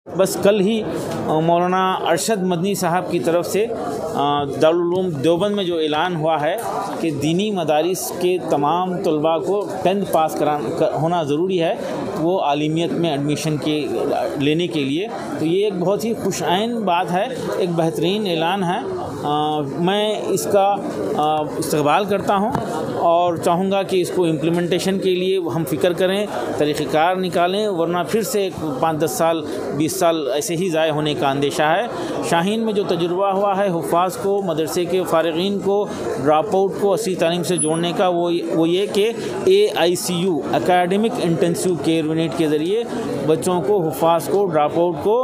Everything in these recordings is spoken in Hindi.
बस कल ही मौलाना अरशद मदनी साहब की तरफ से दारुल उलूम देवबंद में जो ऐलान हुआ है कि दीनी मदारिस के तमाम तलबा को 10th पास होना ज़रूरी है वो आलिमियत में एडमिशन लेने के लिए, तो ये एक बहुत ही खुशआइन बात है, एक बेहतरीन ऐलान है। मैं इसका इस्तक़बाल करता हूँ और चाहूँगा कि इसको इम्प्लीमेंटेशन के लिए हम फ़िक्र करें, तरीक़ेकार निकालें, वरना फिर से 5-10 साल 20 साल ऐसे ही ज़ाय होने का अंदेशा है। शाहीन में जो तजुर्बा हुआ है हुफ़ाज़ को, मदरसे के फ़ारिग़ीन को, ड्रॉप आउट को असली तालीम से जोड़ने का, वो ये कि AICU academic intensive care unit के ज़रिए बच्चों को, हुफ़ाज़ को, ड्रॉप आउट को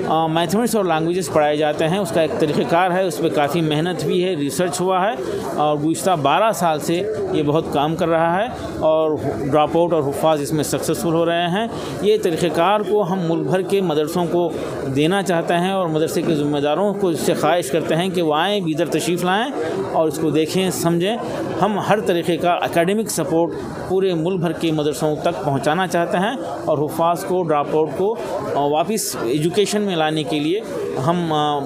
मैथमेटिक्स और लैंग्वेजेस पढ़ाए जाते हैं। उसका एक तरीक़ेकार है, उस पर काफ़ी मेहनत भी है, रिसर्च हुआ है और गुज़िश्ता 12 साल से ये बहुत काम कर रहा है और ड्रॉप आउट और हुफ़ाज़ इसमें सक्सेसफुल हो रहे हैं। ये तरीक़ेकार को हम मुल्क भर के मदरसों को देना चाहते हैं और मदरसे के ज़िम्मेदारों को इससे ख्वाहिश करते हैं कि वो आएँ, इधर तशरीफ़ लाएँ और इसको देखें, समझें। हम हर तरीक़े का एकेडमिक सपोर्ट पूरे मुल्क भर के मदरसों तक पहुँचाना चाहते हैं और हुफ़ाज़ को, ड्रॉप आउट को वापस एजुकेशन में लाने के लिए हम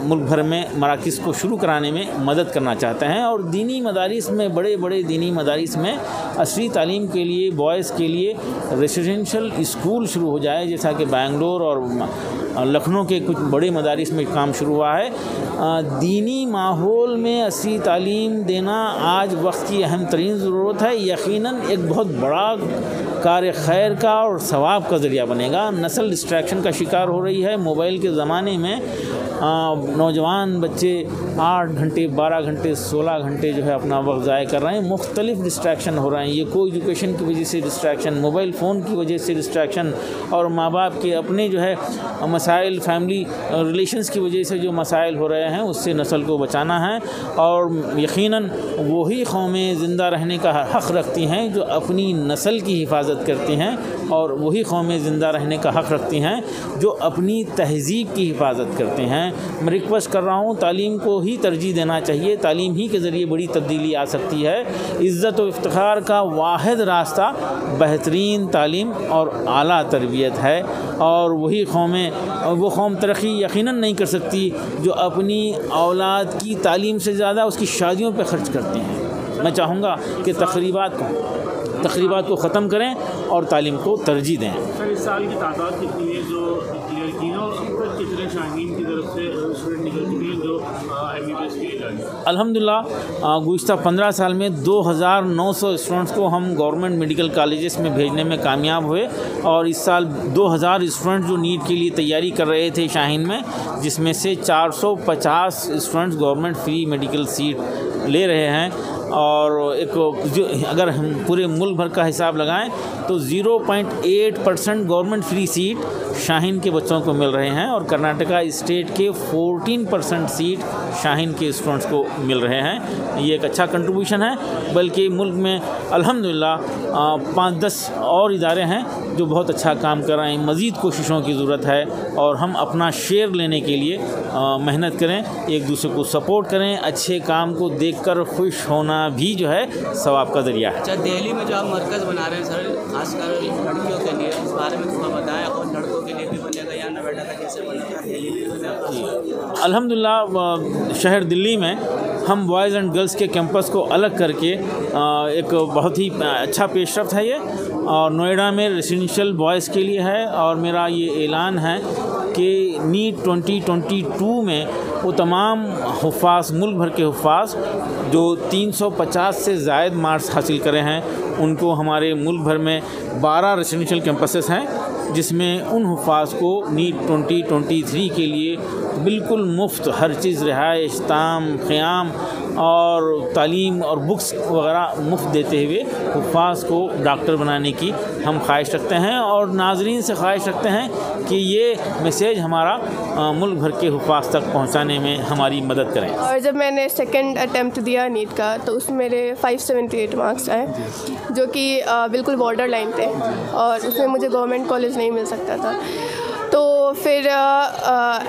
मुल्क भर में मराकिज़ को शुरू कराने में मदद करना चाहते हैं। और दीनी मदारिस में, बड़े बड़े दीनी मदारिस में असली तालीम के लिए, बॉयज़ के लिए रेसिडेंशियल स्कूल शुरू हो जाए, जैसा कि बेंगलोर और लखनऊ के कुछ बड़े मदारिस में काम शुरू हुआ है। दीनी माहौल में असली तालीम देना आज वक्त की अहम तरीन ज़रूरत है। यकीनन एक बहुत बड़ा कार्य खैर का और सवाब का ज़रिया बनेगा। नस्ल डिस्ट्रैक्शन का शिकार हो रही है। मोबाइल के ज़माने में नौजवान बच्चे 8 घंटे, 12 घंटे, 16 घंटे जो है अपना वक्त ज़ाय कर रहे हैं। मुख्तलिफ डिस्ट्रैक्शन हो रहे हैं। ये को एजुकेशन की वजह से डिस्ट्रैक्शन, मोबाइल फ़ोन की वजह से डिस्ट्रैक्शन और माँ बाप के अपने जो है मसाइल, फैमिली रिलेशंस की वजह से जो मसाइल हो रहे हैं, उससे नस्ल को बचाना है। और यकीनन वही कौमें ज़िंदा रहने का हक़ रखती हैं जो अपनी नस्ल की हिफाजत करती हैं और वही कौमें ज़िंदा रहने का हक़ रखती हैं जो अपनी तहज़ीब की हिफाजत करते हैं। मैं रिक्वेस्ट कर रहा हूँ, तालीम को ही तरजीह देना चाहिए। तालीम ही के ज़रिए बड़ी तब्दीली आ सकती है। इज़्ज़त और इफ्तिखार का वाहिद रास्ता बेहतरीन तालीम और आला तरबियत है और वही कौमें, वो कौम तरक्की यकीनन नहीं कर सकती जो अपनी औलाद की तालीम से ज़्यादा उसकी शादियों पर ख़र्च करती हैं। मैं चाहूँगा कि तक़रीबात को ख़त्म करें और तालीम को तरजीह दें। सर, इस साल की तादाद कितनी है जो क्लियर की है और अब तक कितने शाहीन की तरफ से स्टूडेंट निकल चुके हैं जो MBBS के लिए जा रहे हैं? अल्हम्दुलिल्लाह गुज़िश्ता 15 साल में 2900 स्टूडेंट्स को हम गवर्नमेंट मेडिकल कॉलेजेस में भेजने में कामयाब हुए और इस साल 2000 स्टूडेंट्स जो नीट के लिए तैयारी कर रहे थे शाहीन में, जिसमें से 450 students government free medical seat ले रहे हैं और एक जो अगर हम पूरे मुल्क भर का हिसाब लगाएं तो 0.8% गवर्नमेंट फ्री सीट शाहीन के बच्चों को मिल रहे हैं और कर्नाटका स्टेट के 14% सीट शाहीन के स्टूडेंट्स को मिल रहे हैं। ये एक अच्छा कंट्रीब्यूशन है। बल्कि मुल्क में अल्हम्दुलिल्लाह 5-10 और इदारे हैं जो बहुत अच्छा काम कर रहे हैं। मज़ीद कोशिशों की ज़रूरत है और हम अपना शेयर लेने के लिए मेहनत करें, एक दूसरे को सपोर्ट करें। अच्छे काम को देखकर खुश होना भी जो है सवाब का ज़रिया है। अच्छा, दिल्ली में जो आप मरकज़ बना रहे हैं सर, खासकर लड़कियों के लिए, इस बारे में थोड़ा बताएं और लड़कों के लिए भी बनेगा या नोएडा का कैसे बनेगा, दिल्ली में बनेगा? अल्हम्दुलिल्लाह शहर दिल्ली में हम बॉयज़ एंड गर्ल्स के कैंपस को अलग करके एक बहुत ही अच्छा पेशरफ्त है ये, और नोएडा में रेसिडेंशियल बॉयज़ के लिए है। और मेरा ये ऐलान है कि नीट 2022 में वो तमाम हुफ़ाज़, मुल्क भर के हुफ़ाज़ जो 350 से ज़ायद मार्क्स हासिल करे हैं, उनको हमारे मुल्क भर में 12 रेसिडेंशियल कैंपसेस हैं जिसमें उन हुफ़ाज़ को नीट 2023 के लिए बिल्कुल मुफ्त हर चीज़, रिहाइश, ताम, क़याम और तालीम और बुक्स वगैरह मुफ्त देते हुए हुफ़ाज़ को डॉक्टर बनाने की हम ख्वाहिश रखते हैं और नाज़रीन से ख्वाहिश रखते हैं कि ये मैसेज हमारा मुल्क भर के हुफ़ाज़ तक पहुंचाने में हमारी मदद करें। और जब मैंने सेकंड अटैम्प्ट दिया नीट का तो उसमें मेरे 578 मार्क्स आए, जो कि बिल्कुल बॉर्डर लाइन थे और उसमें मुझे गवर्नमेंट कॉलेज नहीं मिल सकता था। तो फिर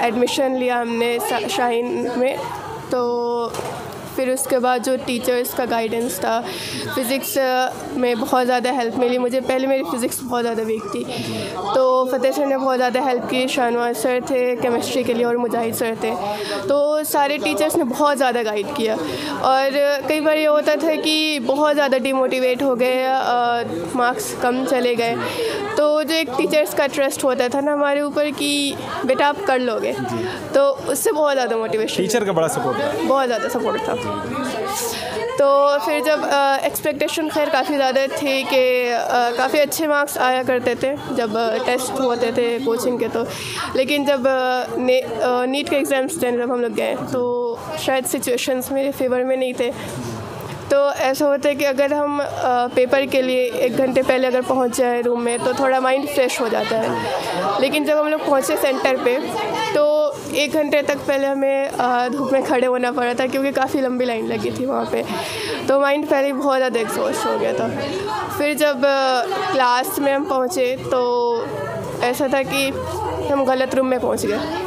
एडमिशन लिया हमने शाहीन में, तो फिर उसके बाद जो टीचर्स का गाइडेंस था, फ़िज़िक्स में बहुत ज़्यादा हेल्प मिली मुझे। पहले मेरी फ़िज़िक्स बहुत ज़्यादा वीक थी, तो फ़तेह सर ने बहुत ज़्यादा हेल्प की। शाहनवाज सर थे केमिस्ट्री के लिए और मुजाहिद सर थे, तो सारे टीचर्स ने बहुत ज़्यादा गाइड किया। और कई बार ये होता था कि बहुत ज़्यादा डिमोटिवेट हो गए, मार्क्स कम चले गए, तो जो एक टीचर्स का ट्रस्ट होता था ना हमारे ऊपर कि बेटा आप कर लोगे, तो उससे बहुत ज़्यादा मोटिवेशन, टीचर का बड़ा सपोर्ट था, बहुत ज़्यादा सपोर्ट था। तो फिर जब एक्सपेक्टेशन खैर काफ़ी ज़्यादा थी कि काफ़ी अच्छे मार्क्स आया करते थे जब टेस्ट होते थे कोचिंग के, तो लेकिन जब नीट के एग्ज़ाम्स देने जब हम लोग गए तो शायद सिचुएशंस मेरे फेवर में नहीं थे। तो ऐसा होता है कि अगर हम पेपर के लिए 1 घंटे पहले अगर पहुंच जाए रूम में तो थोड़ा माइंड फ्रेश हो जाता है, लेकिन जब हम लोग पहुंचे सेंटर पे तो 1 घंटे तक पहले हमें धूप में खड़े होना पड़ा था क्योंकि काफ़ी लंबी लाइन लगी थी वहाँ पे, तो माइंड पहले ही बहुत ज़्यादा एग्जॉस्ट हो गया था। फिर जब क्लास में हम पहुँचे तो ऐसा था कि हम गलत रूम में पहुँच गए।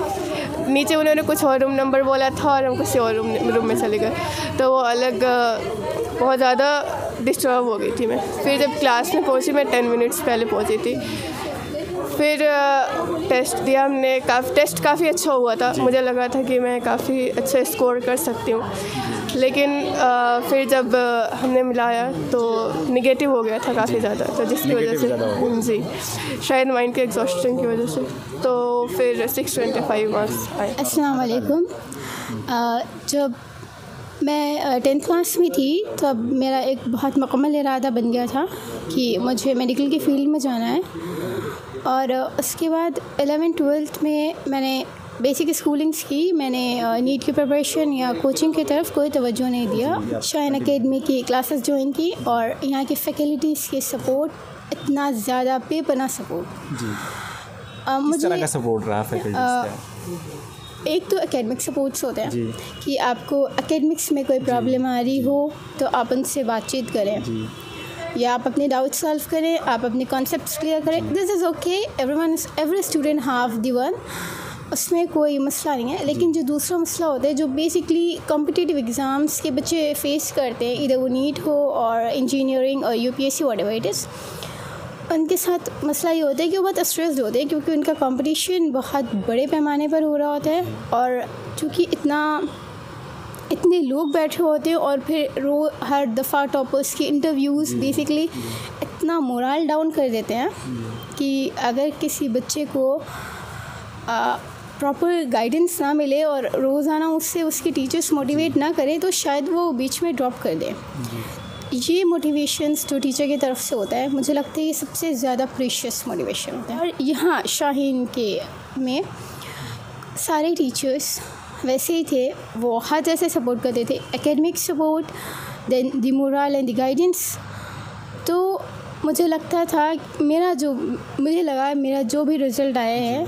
नीचे उन्होंने कुछ और रूम नंबर बोला था और हम किसी और रूम में चले गए, तो वो अलग बहुत ज़्यादा डिस्टर्ब हो गई थी मैं। फिर जब क्लास में पहुंची, मैं 10 मिनट्स पहले पहुंची थी। फिर टेस्ट दिया हमने, टेस्ट काफ़ी अच्छा हुआ था, मुझे लगा था कि मैं काफ़ी अच्छा स्कोर कर सकती हूँ, लेकिन फिर जब हमने मिलाया तो निगेटिव हो गया था काफ़ी ज़्यादा, तो जिसकी वजह से जी शायद माइंड के एग्जॉस्शन की वजह से, तो फिर 625 मार्क्स आए। अस्सलाम वालेकुम। जब मैं 10th क्लास में थी तब मेरा एक बहुत मुकम्मल इरादा बन गया था कि मुझे मेडिकल की फ़ील्ड में जाना है, और उसके बाद 11th-12th में मैंने बेसिक स्कूलिंग्स की। मैंने नीट की प्रिपरेशन या कोचिंग की तरफ कोई तवज्जो नहीं दिया। शाइन एकेडमी की क्लासेस ज्वाइन की और यहाँ की फैकल्टीज़ के सपोर्ट इतना ज़्यादा बेपनाह सपोर्ट जी। किस तरह का सपोर्ट रहा फैकल्टीज़ का? एक तो एकेडमिक सपोर्ट्स होते हैं कि आपको एकेडमिक्स में कोई प्रॉब्लम आ रही हो तो आप उनसे बातचीत करें या आप अपने डाउट सॉल्व करें, आप अपने कॉन्सेप्ट्स क्लियर करें। This is okay, every student have the one, उसमें कोई मसला नहीं है। लेकिन जो दूसरा मसला होता है जो बेसिकली कॉम्पिटिटिव एग्ज़ाम्स के बच्चे फेस करते हैं, इधर वो नीट हो और इंजीनियरिंग और UPSC व्हाटएवर इट इज़, उनके साथ मसला ये होता है कि वो बहुत स्ट्रेस्ड होते हैं क्योंकि उनका कंपटीशन बहुत बड़े पैमाने पर हो रहा होता है, और चूँकि इतने लोग बैठे होते हैं और फिर हर दफ़ा टॉपर्स के इंटरव्यूज़ बेसिकली इतना मोरल डाउन कर देते हैं कि अगर किसी बच्चे को प्रॉपर गाइडेंस ना मिले और रोज़ाना उससे उसके टीचर्स मोटिवेट ना करें तो शायद वो बीच में ड्रॉप कर दें। ये मोटिवेशंस जो टीचर की तरफ से होता है, मुझे लगता है ये सबसे ज़्यादा प्रीशियस मोटिवेशन होता है। और यहाँ शाहीन के में सारे टीचर्स वैसे ही थे, वो हर तरह से सपोर्ट करते थे, academic support, then the moral and the guidance. तो मुझे लगता था मेरा जो भी रिज़ल्ट आया है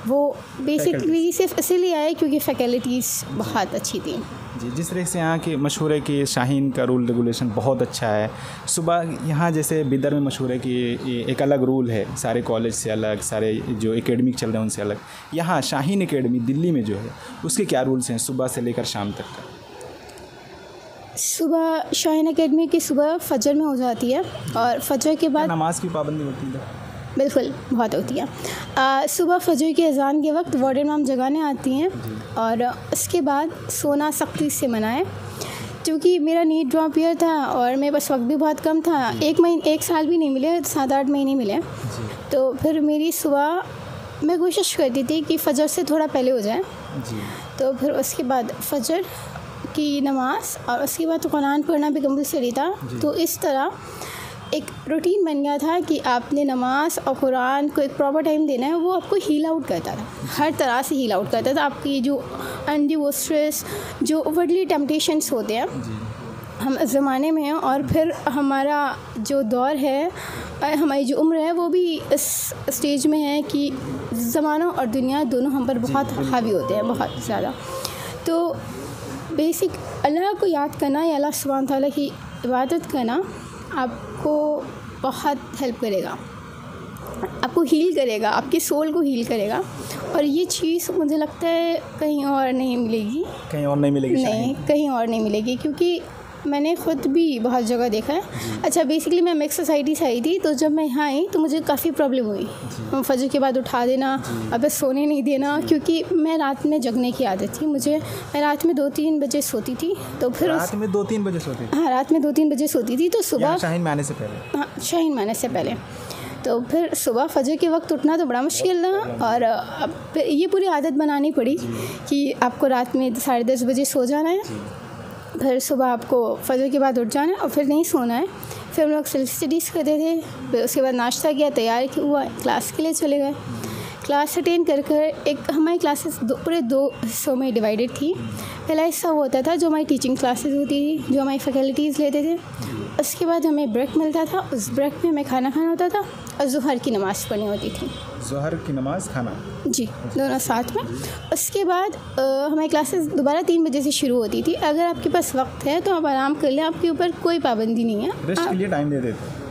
वो बेसिकली सिर्फ इसलिए आया क्योंकि फैकल्टीज़ बहुत अच्छी थी जी। जिस तरह से यहाँ के मशहूर है कि शाहीन का रूल रेगुलेशन बहुत अच्छा है। सुबह यहाँ जैसे बिदर में मशहूर है कि एक अलग रूल है, सारे कॉलेज से अलग, सारे जो एकेडमिक चल रहे हैं उनसे अलग। यहाँ शाहीन एकेडमी दिल्ली में जो है उसके क्या रूल्स हैं सुबह से लेकर शाम तक का? सुबह शाहीन एकेडमी की सुबह फजर में हो जाती है और फजर के बाद नमाज की पाबंदी होती है? बिल्कुल बहुत होती है। सुबह फजर के अज़ान के वक्त वार्डन मैम जगाने आती हैं और उसके बाद सोना सख्ती से मना है क्योंकि मेरा नीट ड्रॉप ईयर था और मेरे पास वक्त भी बहुत कम था। 1 साल भी नहीं मिले, 7-8 महीने मिले। तो फिर मेरी सुबह मैं कोशिश करती थी कि फ़जर से थोड़ा पहले हो जाए। तो फिर उसके बाद फ़जर की नमाज़ और उसके बाद तो कुरान पढ़ना भी कंपल्सरी था। तो इस तरह एक रूटीन बन गया था कि आपने नमाज और कुरान को एक प्रॉपर टाइम देना है। वो आपको हील आउट करता था, हर तरह से हील आउट करता था आपकी जो अनड्यू स्ट्रेस, जो ओवरली टेम्पटेशंस होते हैं हम इस ज़माने में हैं। और फिर हमारा जो दौर है, हमारी जो उम्र है वो भी इस स्टेज में है कि ज़माना और दुनिया दोनों हम पर बहुत हावी होते हैं, बहुत ज़्यादा। तो बेसिक अल्लाह को याद करना या अल्लाह सुब्हान तआला की इबादत करना आपको बहुत हेल्प करेगा। आपको हील करेगा, आपके सोल को हील करेगा। और ये चीज़ मुझे लगता है कहीं और नहीं मिलेगी। कहीं और नहीं मिलेगी? नहीं, कहीं और नहीं मिलेगी, क्योंकि मैंने ख़ुद भी बहुत जगह देखा है। अच्छा, बेसिकली मैं मिक्स सोसाइटी से आई थी, तो जब मैं यहाँ आई तो मुझे काफ़ी प्रॉब्लम हुई। फजर के बाद उठा देना, अब सोने नहीं देना, क्योंकि मैं रात में जगने की आदत थी मुझे। मैं रात में 2-3 बजे सोती थी, तो फिर रात में 2-3 बजे सोती थी? हाँ, रात में 2-3 बजे सोती थी, तो सुबह शाहीन में आने से पहले? हाँ, शाहीन में आने से पहले। तो फिर सुबह फजर के वक्त उठना तो बड़ा मुश्किल था, और अब ये पूरी आदत बनानी पड़ी कि आपको रात में 10:30 बजे सो जाना है, फिर सुबह आपको फजर के बाद उठ जाना है और फिर नहीं सोना है। फिर हम लोग सेल्फ स्टडीज़ करते थे, फिर उसके बाद नाश्ता किया, तैयार हुआ, क्लास के लिए चले गए। क्लास अटेंड कर एक हमारी क्लासेस पूरे 2 हिस्सों में डिवाइडेड थी। पहला हिस्सा वो होता था जो हमारी टीचिंग क्लासेस होती थी, जो हमारी फैकल्टीज़ लेते थे। उसके बाद हमें ब्रेक मिलता था, उस ब्रेक में हमें खाना खाना होता था और ज़ोहर की नमाज़ पढ़नी होती थी। ज़ोहर की नमाज़, खाना? जी, दोनों साथ में। उसके बाद हमारी क्लासेस दोबारा 3 बजे से शुरू होती थी। अगर आपके पास वक्त है तो आप आराम कर लें, आपके ऊपर कोई पाबंदी नहीं है, रेस्ट के लिए टाइम दे देते।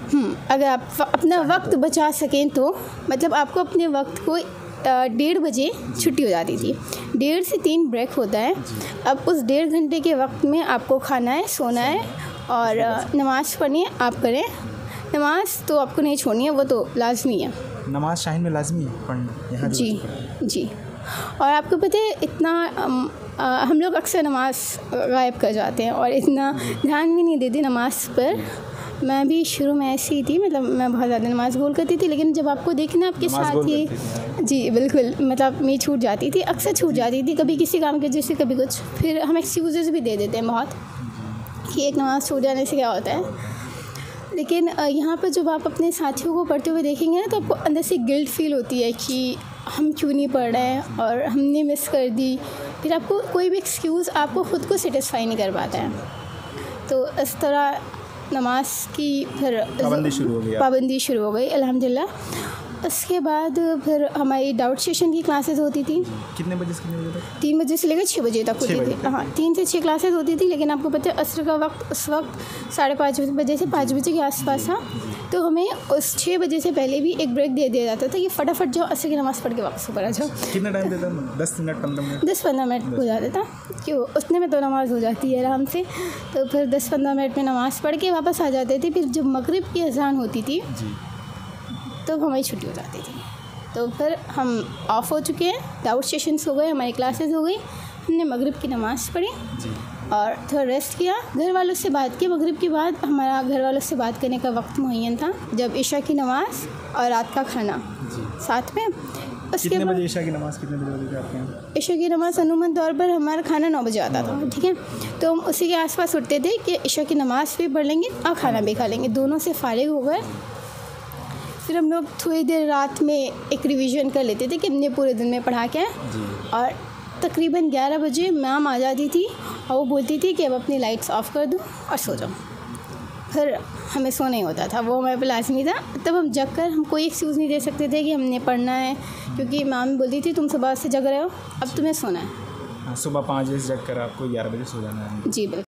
अगर आप अपना वक्त बचा सकें तो, मतलब आपको अपने वक्त को 1:30 बजे छुट्टी हो जाती थी, 1:30 से 3 ब्रेक होता है। अब उस 1.5 घंटे के वक्त में आपको खाना है, सोना है और नमाज़ पढ़नी है, आप करें। नमाज तो आपको नहीं छोड़नी है, वो तो लाजमी है। नमाज शाहीन में लाजमी है पढ़ना यहाँ? जी। और आपको पता है इतना हम लोग अक्सर नमाज गायब कर जाते हैं और इतना ध्यान भी नहीं देते नमाज पर। मैं भी शुरू में ऐसी ही थी, मतलब मैं बहुत ज़्यादा नमाज़ गोल करती थी, लेकिन जब आपको देखना आपके साथ ही, जी बिल्कुल, मतलब मैं छूट जाती थी, अक्सर छूट जाती थी, कभी किसी काम के वजह से, कभी कुछ। फिर हम एक्सक्यूज़ भी दे देते हैं बहुत कि एक नमाज़ छूट जाने से क्या होता है। लेकिन यहाँ पर जब आप अपने साथियों को पढ़ते हुए देखेंगे ना, तो आपको अंदर से गिल्ट फील होती है कि हम क्यों नहीं पढ़ रहे हैं और हमने मिस कर दी। फिर आपको कोई भी एक्सक्यूज़ आपको ख़ुद को सेटिस्फाई नहीं कर पाता है। तो इस तरह नमाज की फिर पाबंदी शुरू हो गई अल्हम्दुलिल्लाह। उसके बाद फिर हमारी डाउट सेशन की क्लासेस होती थी। कितने बजे से कितने बजे तक? 3 बजे से लेकर 6 बजे तक होती थी। हाँ, 3 से 6 क्लासेस होती थी, लेकिन आपको पता है असर का वक्त उस वक्त 5:30 बजे से 5 बजे के आसपास था। तो हमें उस 6 बजे से पहले भी एक ब्रेक दे दिया जाता था कि फटाफट जाओ, असर की नमाज़ पढ़ के वापस ऊपर आ जाओ। कितना टाइम देता? 10 मिनट, 15 मिनट? 10-15 मिनट हो जाता था, क्यों उतने में तो नमाज़ हो जाती है आराम से। तो फिर 10-15 मिनट में नमाज़ पढ़ के वापस आ जाते थे। फिर जब मगरिब की अज़ान होती थी तो हमारी छुट्टी हो जाती थी। तो फिर हम ऑफ़ हो चुके हैं, डाउट सेशंस हो गए, हमारी क्लासेस हो गई, हमने मगरिब की नमाज़ पढ़ी और थोड़ा रेस्ट किया, घर वालों से बात की। मगरिब के बाद हमारा घर वालों से बात करने का वक्त मुहैयन था, जब इशा की नमाज़ और रात का खाना साथ में। कितने बजे इशा की नमाज़, कितने बजे होती थी आपके यहाँ? इशा की नमाज़ अमूमन तौर पर हमारा खाना 9 बजे आता था, ठीक है। तो हम उसी के आसपास उठते थे कि इशा की नमाज़ भी पढ़ लेंगे और खाना भी खा लेंगे। दोनों से फारिग हो गए, फिर हम लोग थोड़ी देर रात में एक रिवीजन कर लेते थे कि हमने पूरे दिन में पढ़ा क्या है। और तकरीबन 11 बजे मैम आ जाती थी और वो बोलती थी कि अब अपनी लाइट्स ऑफ़ कर दो और सो जाओ। फिर हमें सोना ही होता था, वो हमारे पे लाजमी था। तब हम जग कर हम कोई एक्सक्यूज़ नहीं दे सकते थे कि हमने पढ़ना है, क्योंकि मैम बोलती थी तुम सुबह से जग रहे हो, अब तुम्हें सोना है। सुबह 5 बजे जग कर आपको 11 बजे सो जाना है। जी बिल्कुल।